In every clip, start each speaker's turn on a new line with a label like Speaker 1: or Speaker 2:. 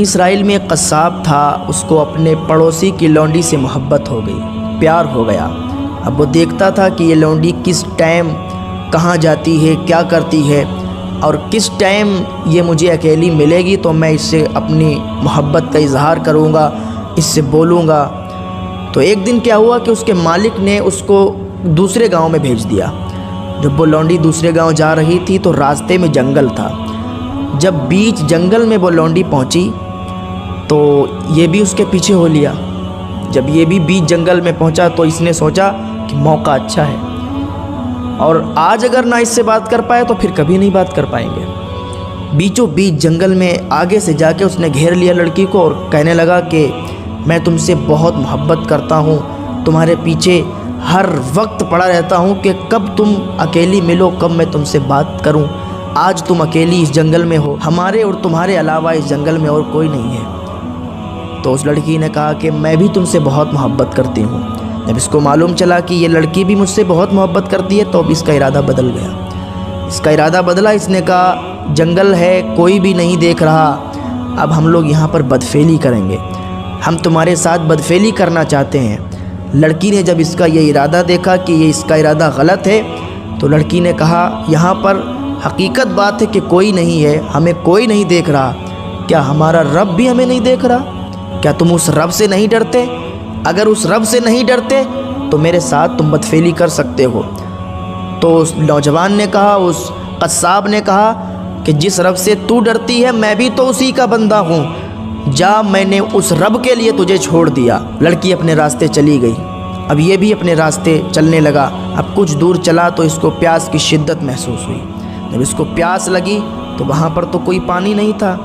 Speaker 1: اسرائیل میں ایک قصاب تھا، اس کو اپنے پڑوسی کی لونڈی سے محبت ہو گئی، پیار ہو گیا۔ اب وہ دیکھتا تھا کہ یہ لونڈی کس ٹائم کہاں جاتی ہے، کیا کرتی ہے، اور کس ٹائم یہ مجھے اکیلی ملے گی تو میں اس سے اپنی محبت کا اظہار کروں گا، اس سے بولوں گا۔ تو ایک دن کیا ہوا کہ اس کے مالک نے اس کو دوسرے گاؤں میں بھیج دیا۔ جب وہ لونڈی دوسرے گاؤں جا رہی تھی تو راستے میں جنگل تھا۔ جب بیچ جنگل میں وہ لونڈی پہنچی تو یہ بھی اس کے پیچھے ہو لیا۔ جب یہ بھی بیچ جنگل میں پہنچا تو اس نے سوچا کہ موقع اچھا ہے، اور آج اگر نہ اس سے بات کر پائے تو پھر کبھی نہیں بات کر پائیں گے۔ بیچوں بیچ جنگل میں آگے سے جا کے اس نے گھیر لیا لڑکی کو اور کہنے لگا کہ میں تم سے بہت محبت کرتا ہوں، تمہارے پیچھے ہر وقت پڑا رہتا ہوں کہ کب تم اکیلی ملو، کب میں تم سے بات کروں۔ آج تم اکیلی اس جنگل میں ہو، ہمارے اور تمہارے علاوہ اس جنگل میں اور کوئی نہیں ہے۔ تو اس لڑکی نے کہا کہ میں بھی تم سے بہت محبت کرتی ہوں۔ جب اس کو معلوم چلا کہ یہ لڑکی بھی مجھ سے بہت محبت کرتی ہے تو اب اس کا ارادہ بدل گیا۔ اس کا ارادہ بدلا، اس نے کہا جنگل ہے، کوئی بھی نہیں دیکھ رہا، اب ہم لوگ یہاں پر بدفعلی کریں گے، ہم تمہارے ساتھ بدفعلی کرنا چاہتے ہیں۔ لڑکی نے جب اس کا یہ ارادہ دیکھا کہ یہ اس کا ارادہ غلط ہے تو لڑکی نے کہا یہاں پر حقیقت بات ہے کہ کوئی نہیں ہے، ہمیں کوئی نہیں دیکھ رہا، کیا ہمارا رب بھی ہمیں نہیں دیکھ رہا؟ کیا تم اس رب سے نہیں ڈرتے؟ اگر اس رب سے نہیں ڈرتے تو میرے ساتھ تم بدفعلی کر سکتے ہو۔ تو اس نوجوان نے کہا، اس قصاب نے کہا کہ جس رب سے تو ڈرتی ہے میں بھی تو اسی کا بندہ ہوں، جا میں نے اس رب کے لیے تجھے چھوڑ دیا۔ لڑکی اپنے راستے چلی گئی۔ اب یہ بھی اپنے راستے چلنے لگا۔ اب کچھ دور چلا تو اس کو پیاس کی شدت محسوس ہوئی۔ جب اس کو پیاس لگی تو وہاں پر تو کوئی پانی نہیں تھا،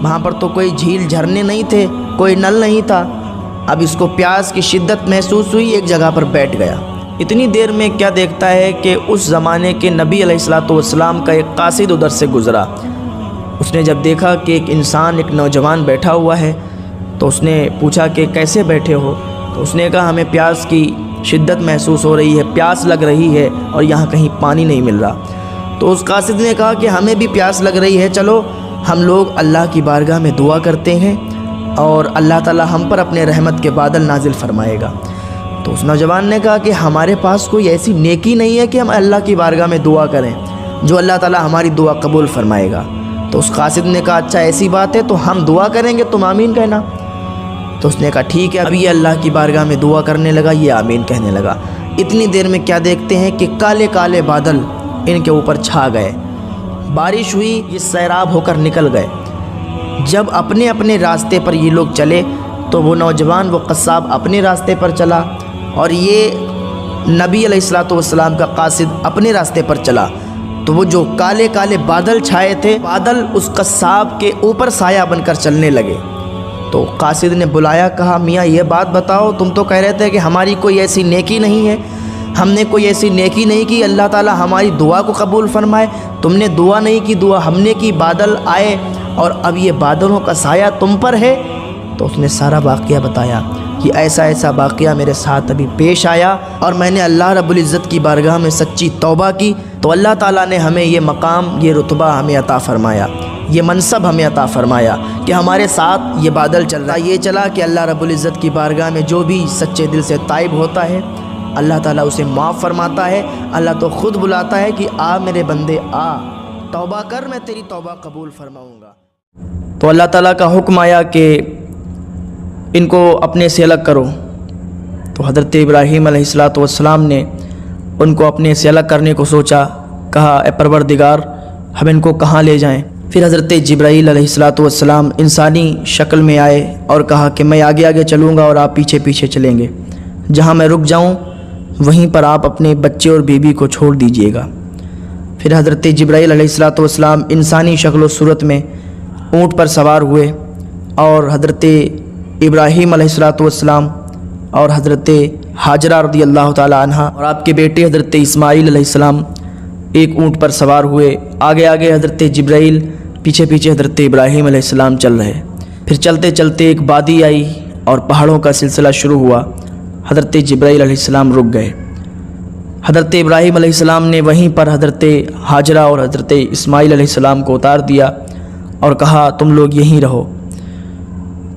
Speaker 1: وہاں پر تو کوئی جھیل جھرنے نہیں تھے، کوئی نل نہیں تھا۔ اب اس کو پیاس کی شدت محسوس ہوئی، ایک جگہ پر بیٹھ گیا۔ اتنی دیر میں کیا دیکھتا ہے کہ اس زمانے کے نبی علیہ السلام کا ایک قاصد ادھر سے گزرا۔ اس نے جب دیکھا کہ ایک انسان، ایک نوجوان بیٹھا ہوا ہے تو اس نے پوچھا کہ کیسے بیٹھے ہو؟ تو اس نے کہا ہمیں پیاس کی شدت محسوس ہو رہی ہے، پیاس لگ رہی ہے اور یہاں کہیں پانی نہیں مل رہا۔ تو اس قاصد نے کہا کہ ہمیں بھی پیاس لگ رہی ہے، چلو ہم لوگ اللہ کی بارگاہ میں دعا کرتے ہیں اور اللہ تعالی ہم پر اپنے رحمت کے بادل نازل فرمائے گا۔ تو اس نوجوان نے کہا کہ ہمارے پاس کوئی ایسی نیکی نہیں ہے کہ ہم اللہ کی بارگاہ میں دعا کریں جو اللہ تعالی ہماری دعا قبول فرمائے گا۔ تو اس قاصد نے کہا اچھا ایسی بات ہے تو ہم دعا کریں گے، تم آمین کہنا۔ تو اس نے کہا ٹھیک ہے۔ اب یہ اللہ کی بارگاہ میں دعا کرنے لگا، یہ آمین کہنے لگا۔ اتنی دیر میں کیا دیکھتے ہیں کہ کالے کالے بادل ان کے اوپر چھا گئے، بارش ہوئی، یہ سیراب ہو کر نکل گئے۔ جب اپنے اپنے راستے پر یہ لوگ چلے تو وہ نوجوان، وہ قصاب اپنے راستے پر چلا اور یہ نبی علیہ السلام کا قاصد اپنے راستے پر چلا۔ تو وہ جو کالے کالے بادل چھائے تھے، بادل اس قصاب کے اوپر سایہ بن کر چلنے لگے۔ تو قاصد نے بلایا، کہا میاں یہ بات بتاؤ، تم تو کہہ رہے تھے کہ ہماری کوئی ایسی نیکی نہیں ہے، ہم نے کوئی ایسی نیکی نہیں کی اللہ تعالی ہماری دعا کو قبول فرمائے، تم نے دعا نہیں کی، دعا ہم نے کی، بادل آئے اور اب یہ بادلوں کا سایہ تم پر ہے۔ تو اس نے سارا واقعہ بتایا کہ ایسا ایسا واقعہ میرے ساتھ ابھی پیش آیا اور میں نے اللہ رب العزت کی بارگاہ میں سچی توبہ کی تو اللہ تعالیٰ نے ہمیں یہ مقام، یہ رتبہ ہمیں عطا فرمایا، یہ منصب ہمیں عطا فرمایا کہ ہمارے ساتھ یہ بادل چل رہا۔ یہ چلا کہ اللہ رب العزت کی بارگاہ میں جو بھی سچے دل سے تائب ہوتا ہے اللہ تعالیٰ اسے معاف فرماتا ہے۔ اللہ تو خود بلاتا ہے کہ آ میرے بندے آ، توبہ کر، میں تیری توبہ قبول فرماؤں گا۔ تو اللہ تعالیٰ کا حکم آیا کہ ان کو اپنے سے الگ کرو۔ تو حضرت ابراہیم علیہ السلام نے ان کو اپنے سے الگ کرنے کو سوچا، کہا اے پروردگار ہم ان کو کہاں لے جائیں؟ پھر حضرت جبرائیل علیہ السلام انسانی شکل میں آئے اور کہا کہ میں آگے آگے چلوں گا اور آپ پیچھے پیچھے چلیں گے، جہاں میں رک جاؤں وہیں پر آپ اپنے بچے اور بیوی کو چھوڑ دیجئے گا۔ پھر حضرت جبرائیل علیہ السلام انسانی شکل و صورت میں اونٹ پر سوار ہوئے اور حضرت ابراہیم علیہ السلام اور حضرت حاجرہ رضی اللہ تعالی عنہ اور آپ کے بیٹے حضرت اسماعیل علیہ السلام ایک اونٹ پر سوار ہوئے، آگے آگے حضرت جبرائیل، پیچھے پیچھے حضرت ابراہیم علیہ السلام چل رہے۔ پھر چلتے چلتے ایک وادی آئی اور پہاڑوں کا سلسلہ شروع ہوا۔ حضرت جبرائیل علیہ السلام رک گئے۔ حضرت ابراہیم علیہ السلام نے وہیں پر حضرت حاجرہ اور حضرت اسماعیل علیہ السلام کو اتار دیا اور کہا تم لوگ یہیں رہو۔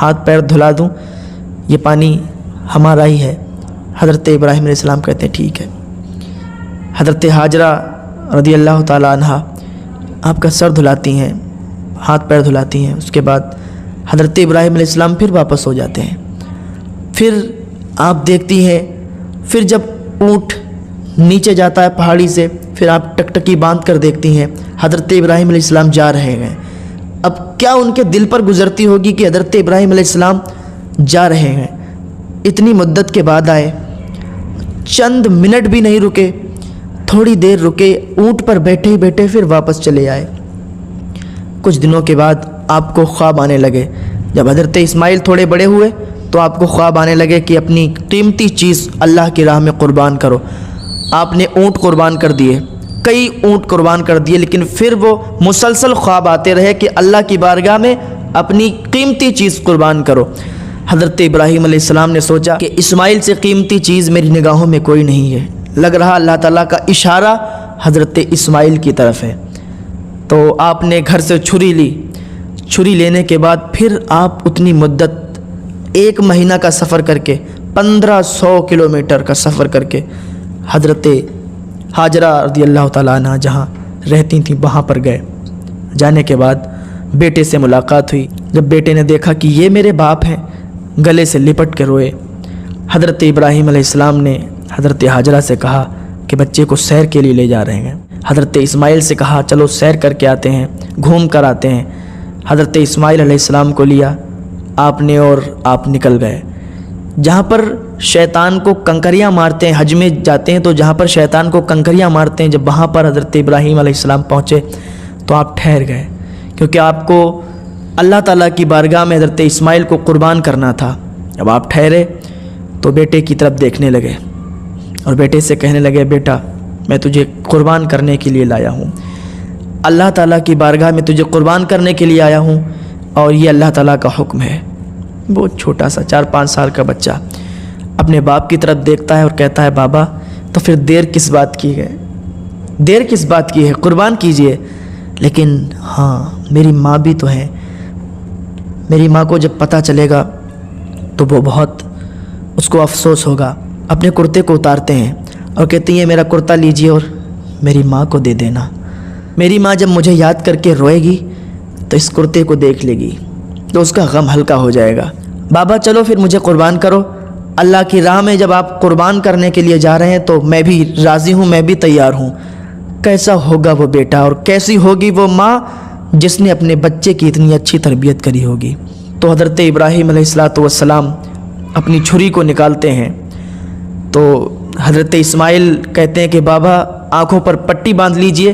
Speaker 1: ہاتھ پیر دھلا دوں، یہ پانی ہمارا ہی ہے۔ حضرت ابراہیم علیہ السلام کہتے ہیں ٹھیک ہے۔ حضرت حاجرہ رضی اللہ تعالیٰ عنہ آپ کا سر دھلاتی ہیں، ہاتھ پیر دھلاتی ہیں، اس کے بعد حضرت ابراہیم علیہ السلام پھر واپس ہو جاتے ہیں۔ پھر آپ دیکھتی ہیں، پھر جب اونٹ نیچے جاتا ہے پہاڑی سے، پھر آپ ٹکٹکی باندھ کر دیکھتی ہیں حضرت ابراہیم علیہ السلام جا رہے ہیں۔ اب کیا ان کے دل پر گزرتی ہوگی کہ حضرت ابراہیم علیہ السلام جا رہے ہیں، اتنی مدت کے بعد آئے، چند منٹ بھی نہیں رکے، تھوڑی دیر رکے، اونٹ پر بیٹھے ہی بیٹھے پھر واپس چلے آئے۔ کچھ دنوں کے بعد آپ کو خواب آنے لگے۔ جب حضرت اسماعیل تھوڑے بڑے ہوئے تو آپ کو خواب آنے لگے کہ اپنی قیمتی چیز اللہ کی راہ میں قربان کرو۔ آپ نے اونٹ قربان کر دیے، کئی اونٹ قربان کر دیے، لیکن پھر وہ مسلسل خواب آتے رہے کہ اللہ کی بارگاہ میں اپنی قیمتی چیز قربان کرو۔ حضرت ابراہیم علیہ السلام نے سوچا کہ اسماعیل سے قیمتی چیز میری نگاہوں میں کوئی نہیں ہے، لگ رہا اللہ تعالیٰ کا اشارہ حضرت اسماعیل کی طرف ہے۔ تو آپ نے گھر سے چھری لی، چھری لینے کے بعد پھر آپ اتنی مدت 1 مہینہ کا سفر کر کے 1500 کلومیٹر کا سفر کر کے حضرت حاجرہ رضی اللہ تعالیٰ عنہ جہاں رہتی تھیں وہاں پر گئے۔ جانے کے بعد بیٹے سے ملاقات ہوئی۔ جب بیٹے نے دیکھا کہ یہ میرے باپ ہیں، گلے سے لپٹ کے روئے۔ حضرت ابراہیم علیہ السلام نے حضرت حاجرہ سے کہا کہ بچے کو سیر کے لیے لے جا رہے ہیں۔ حضرت اسماعیل سے کہا چلو سیر کر کے آتے ہیں، گھوم کر آتے ہیں۔ حضرت اسماعیل علیہ السلام کو لیا آپ نے اور آپ نکل گئے۔ جہاں پر شیطان کو کنکریاں مارتے ہیں، حج میں جاتے ہیں تو جہاں پر شیطان کو کنکریاں مارتے ہیں، جب وہاں پر حضرت ابراہیم علیہ السلام پہنچے تو آپ ٹھہر گئے، کیونکہ آپ کو اللہ تعالیٰ کی بارگاہ میں حضرت اسماعیل کو قربان کرنا تھا۔ جب آپ ٹھہرے تو بیٹے کی طرف دیکھنے لگے اور بیٹے سے کہنے لگے بیٹا میں تجھے قربان کرنے کے لیے لایا ہوں، اللہ تعالیٰ کی بارگاہ میں تجھے قربان کرنے کے لیے آیا ہوں اور یہ اللہ تعالیٰ کا حکم ہے۔ بہت چھوٹا سا 4-5 سال کا بچہ اپنے باپ کی طرف دیکھتا ہے اور کہتا ہے بابا تو پھر دیر کس بات کی ہے، دیر کس بات کی ہے، قربان کیجئے۔ لیکن ہاں میری ماں بھی تو ہے، میری ماں کو جب پتہ چلے گا تو وہ بہت اس کو افسوس ہوگا۔ اپنے کرتے کو اتارتے ہیں اور کہتے ہیں یہ میرا کرتا لیجئے اور میری ماں کو دے دینا، میری ماں جب مجھے یاد کر کے روئے گی تو اس کرتے کو دیکھ لے گی تو اس کا غم ہلکا ہو جائے گا۔ بابا چلو پھر مجھے قربان کرو، اللہ کی راہ میں جب آپ قربان کرنے کے لیے جا رہے ہیں تو میں بھی راضی ہوں، میں بھی تیار ہوں۔ کیسا ہوگا وہ بیٹا اور کیسی ہوگی وہ ماں جس نے اپنے بچے کی اتنی اچھی تربیت کری ہوگی۔ تو حضرت ابراہیم علیہ السلام اپنی چھری کو نکالتے ہیں تو حضرت اسماعیل کہتے ہیں کہ بابا آنکھوں پر پٹی باندھ لیجئے،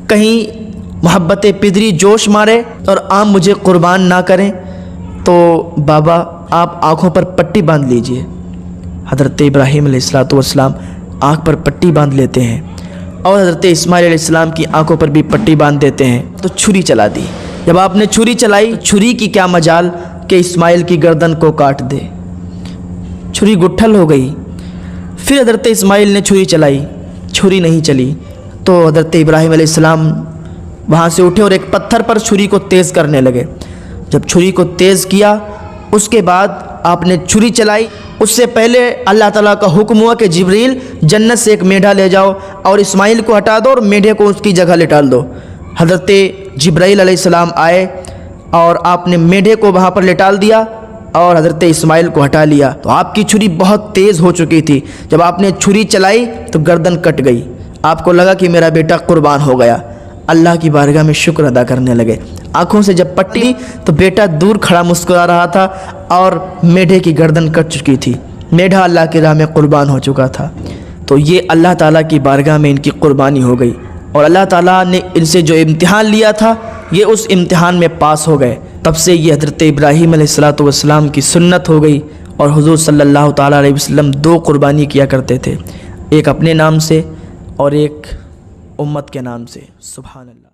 Speaker 1: کہیں محبت پدری جوش مارے اور آپ مجھے قربان نہ کریں۔ تو بابا آپ آنکھوں پر پٹی باندھ لیجئے۔ حضرت ابراہیم علیہ السلام آنکھ پر پٹی باندھ لیتے ہیں اور حضرت اسماعیل علیہ السلام کی آنکھوں پر بھی پٹی باندھ دیتے ہیں تو چھری چلا دی۔ جب آپ نے چھری چلائی، چھری کی کیا مجال کہ اسماعیل کی گردن کو کاٹ دے، چھری گٹھل ہو گئی۔ پھر حضرت اسماعیل نے چھری چلائی، چھری نہیں چلی تو حضرت ابراہیم علیہ السلام وہاں سے اٹھے اور ایک پتھر پر چھری کو تیز کرنے لگے۔ جب چھری کو تیز کیا اس کے بعد آپ نے چھری چلائی، اس سے پہلے اللہ تعالیٰ کا حکم ہوا کہ جبریل جنت سے ایک میڈھا لے جاؤ اور اسماعیل کو ہٹا دو اور میڈھے کو اس کی جگہ لٹال دو۔ حضرت جبرائیل علیہ السلام آئے اور آپ نے میڈھے کو وہاں پر لٹال دیا اور حضرت اسماعیل کو ہٹا لیا۔ تو آپ کی چھری بہت تیز ہو چکی تھی، جب آپ نے چھری چلائی تو گردن کٹ گئی، آپ کو لگا کہ میرا بیٹا قربان ہو گیا۔ اللہ کی بارگاہ میں شکر ادا کرنے لگے۔ آنکھوں سے جب پٹی تو بیٹا دور کھڑا مسکرا رہا تھا اور میڈھے کی گردن کٹ چکی تھی، میڈھا اللہ کی راہ میں قربان ہو چکا تھا۔ تو یہ اللہ تعالیٰ کی بارگاہ میں ان کی قربانی ہو گئی اور اللہ تعالیٰ نے ان سے جو امتحان لیا تھا یہ اس امتحان میں پاس ہو گئے۔ تب سے یہ حضرت ابراہیم علیہ السلام کی سنت ہو گئی اور حضور صلی اللہ تعالیٰ علیہ وسلم 2 قربانی کیا کرتے تھے، ایک اپنے نام سے اور ایک امت کے نام سے۔ سبحان اللہ۔